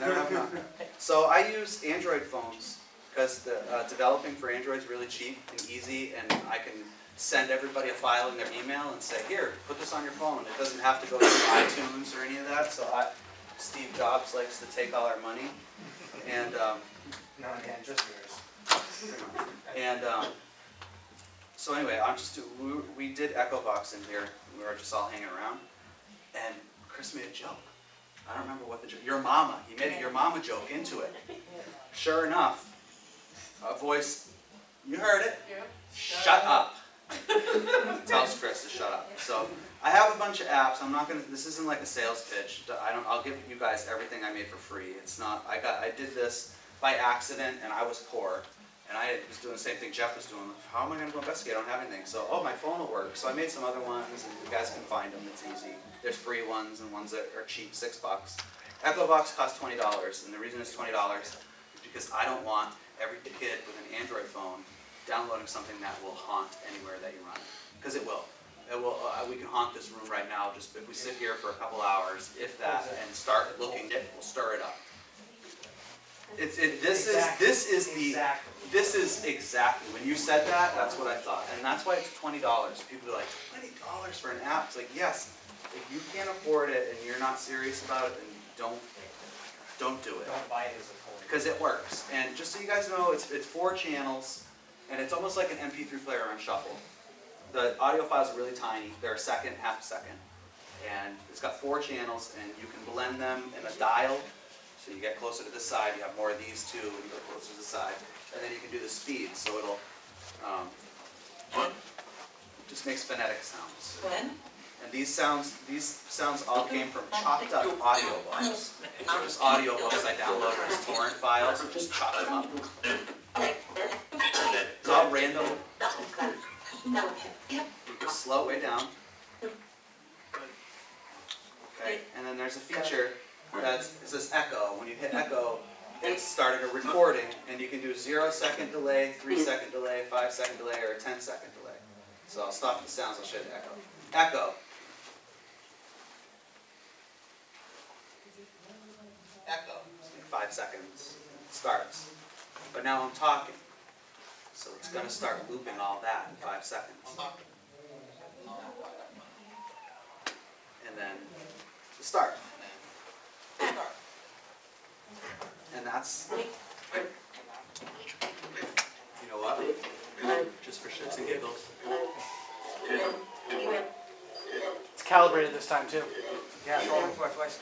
Never have enough. So I use Android phones because the developing for Android is really cheap and easy, and I can send everybody a file in their email and say, here, put this on your phone. It doesn't have to go through iTunes or any of that. So Steve Jobs likes to take all our money, and No, again, just yours. and so anyway, we did Echovox in here. We were just all hanging around, and Chris made a joke. I don't remember what the joke. Your mama. He made a your mama joke into it. Sure enough, a voice. You heard it. Yeah. Shut up. Tells Chris to shut up. So I have a bunch of apps. I'm not gonna. This isn't like a sales pitch. I'll give you guys everything I made for free. It's not. I did this by accident, and I was poor, and I was doing the same thing Jeff was doing. How am I gonna go investigate? I don't have anything. So my phone will work. So I made some other ones, and you guys can find them. It's easy. There's free ones and ones that are cheap, $6. Echovox costs $20, and the reason it's $20 is because I don't want every kid with an Android phone downloading something that will haunt anywhere that you run it. Because it will. It will. We can haunt this room right now. Just if we sit here for a couple hours, if that, and start looking, it will stir it up. This is exactly when you said that. That's what I thought, and that's why it's $20. People are like, $20 for an app. It's like, yes. If you can't afford it and you're not serious about it, then don't do it. Don't buy his accord. Because it works. And just so you guys know, it's 4 channels, and it's almost like an MP3 player on shuffle. The audio files are really tiny. They're a second, half a second. And it's got 4 channels, and you can blend them in a dial. So you get closer to this side, you have more of these two, and you go closer to the side. And then you can do the speed, so it'll just makes phonetic sounds. And these sounds all came from chopped up audiobooks. So just audiobooks I downloaded as torrent files and just chopped them up. It's all random. You can slow it way down. Okay, and then there's a feature it says echo. When you hit echo, it's starting a recording, and you can do 0-second delay, 3-second delay, 5-second delay, or a 10-second delay. So I'll stop the sounds, I'll show you the echo. Echo. Echo. 5 seconds. Starts. But now I'm talking. So it's going to start looping all that in 5 seconds. And then the start. And that's, you know what? Just for shits and giggles. It's calibrated this time too. Yeah, rolling for twice.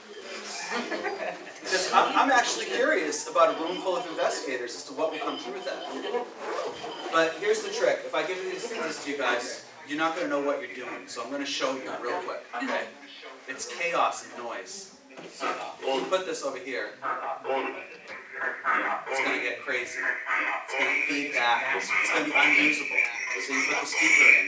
Because I'm actually curious about a room full of investigators as to what will come through with that. But here's the trick. If I give this to you guys, you're not going to know what you're doing. So I'm going to show you real quick. Okay? It's chaos and noise. So if you put this over here, it's going to get crazy. It's going to feed back. It's going to be unusable. So you put the speaker in,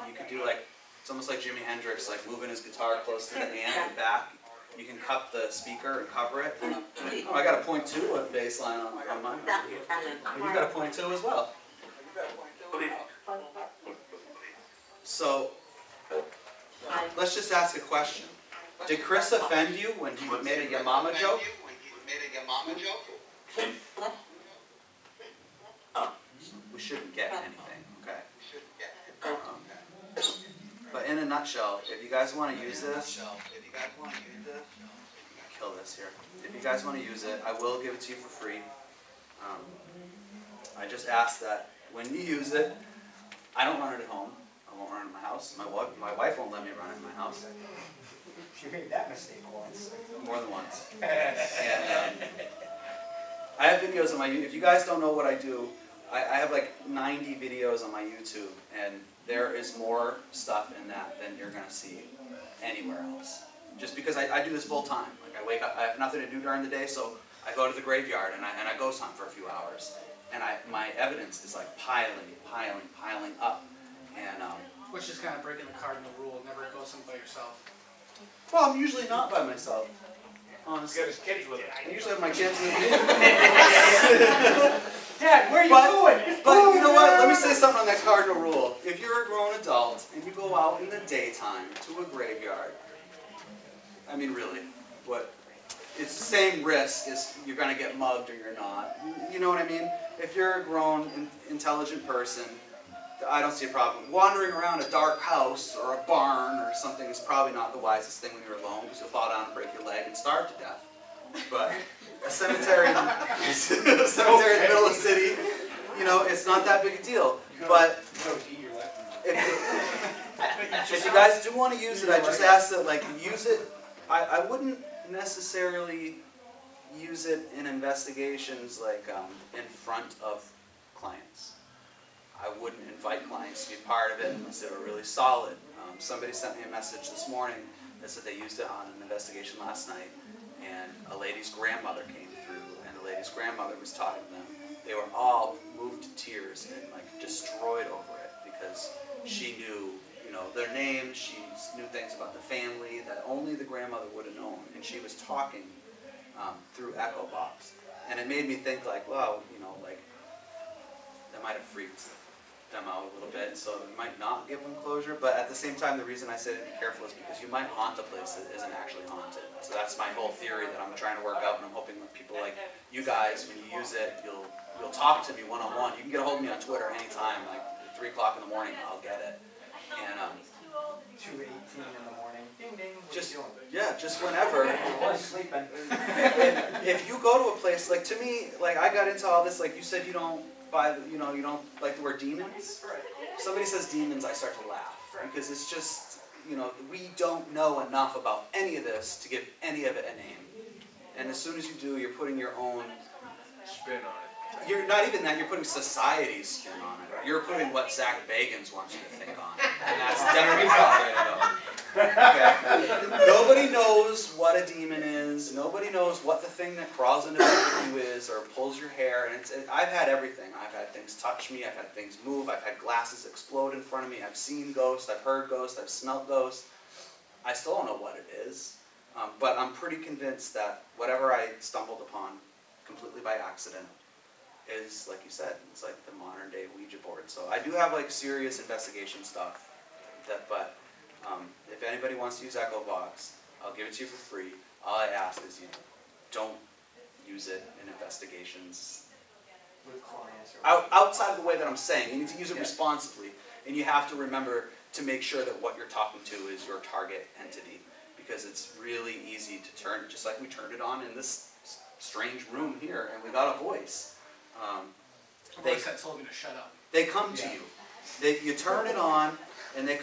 and you could do like, it's almost like Jimi Hendrix, like moving his guitar close to the amp and back. You can cup the speaker and cover it. Oh, I got a .2 bass line on mine. You got a .2 as well. So, let's just ask a question. Did Chris offend you when he made a Yamama joke? We shouldn't get anything, okay? But in a nutshell, if you guys want to use this, kill this here. If you guys want to use it, I will give it to you for free. I just ask that when you use it, I don't run it at home. I won't run it in my house. My wife won't let me run it in my house. You made that mistake once. More than once. And I have videos on my YouTube. If you guys don't know what I do, I have like 90 videos on my YouTube, and there is more stuff in that than you're going to see anywhere else. Just because I do this full time. Like I wake up, I have nothing to do during the day, so I go to the graveyard and I ghost hunt for a few hours. And my evidence is like piling up. And Which is kind of breaking the cardinal rule. Never go somewhere by yourself. well, I'm usually not by myself. Honestly. Get his kids with it. I usually have my kids with me. Dad, where are you going? But you know what? Let me say something on that cardinal rule. If you're a grown adult and you go out in the daytime to a graveyard, I mean really, what? it's the same risk as you're going to get mugged or you're not. You know what I mean? If you're a grown, intelligent person, I don't see a problem. Wandering around a dark house or a barn or something is probably not the wisest thing when you're alone because you'll fall down and break your leg and starve to death. But a cemetery, in the middle of the city, you know, it's not that big a deal. But if you guys do want to use it, I just ask that, like, use it. I wouldn't necessarily use it in investigations, like, in front of clients. I wouldn't invite clients to be part of it unless they were really solid. Somebody sent me a message this morning that said they used it on an investigation last night, and a lady's grandmother came through, and the lady's grandmother was talking to them. They were all moved to tears and, like, destroyed over it because she knew, you know, their name. She knew things about the family that only the grandmother would have known, and she was talking through Echovox, and it made me think, like, well, you know, like, that might have freaked them out a little bit, so you might not give them closure, but at the same time, the reason I say to be careful is because you might haunt a place that isn't actually haunted. So that's my whole theory that I'm trying to work out, and I'm hoping that people like you guys, when you use it, you'll talk to me one-on-one. You can get a hold of me on Twitter anytime, like 3 o'clock in the morning, I'll get it. And 2:18 in the morning. Ding ding. What just, are you doing? yeah, just whenever. I was sleeping. If you go to a place, like, to me, like, I got into all this, like, you said you don't buy, you know, you don't like the word demons. If somebody says demons, I start to laugh, because it's just, you know, we don't know enough about any of this to give any of it a name. And as soon as you do, you're putting your own spin on it. You're not even that, you're putting society's spin on it. You're putting what Zach Bagans wants you to think on it. And that's definitely not the way to go. Okay. Nobody knows what a demon is. Nobody knows what the thing that crawls into you is or pulls your hair. And I've had everything. I've had things touch me. I've had things move. I've had glasses explode in front of me. I've seen ghosts. I've heard ghosts. I've smelled ghosts. I still don't know what it is. But I'm pretty convinced that whatever I stumbled upon completely by accident is, like you said, it's like the modern day Ouija board. So I do have, like, serious investigation stuff, but if anybody wants to use Echovox, I'll give it to you for free. All I ask is you don't use it in investigations With clients or outside of the way that I'm saying. You need to use it responsibly, and you have to remember to make sure that what you're talking to is your target entity, because it's really easy to turn, just like we turned it on in this strange room here, and we got a voice. A voice that told me to shut up. They come to you. You turn it on, and they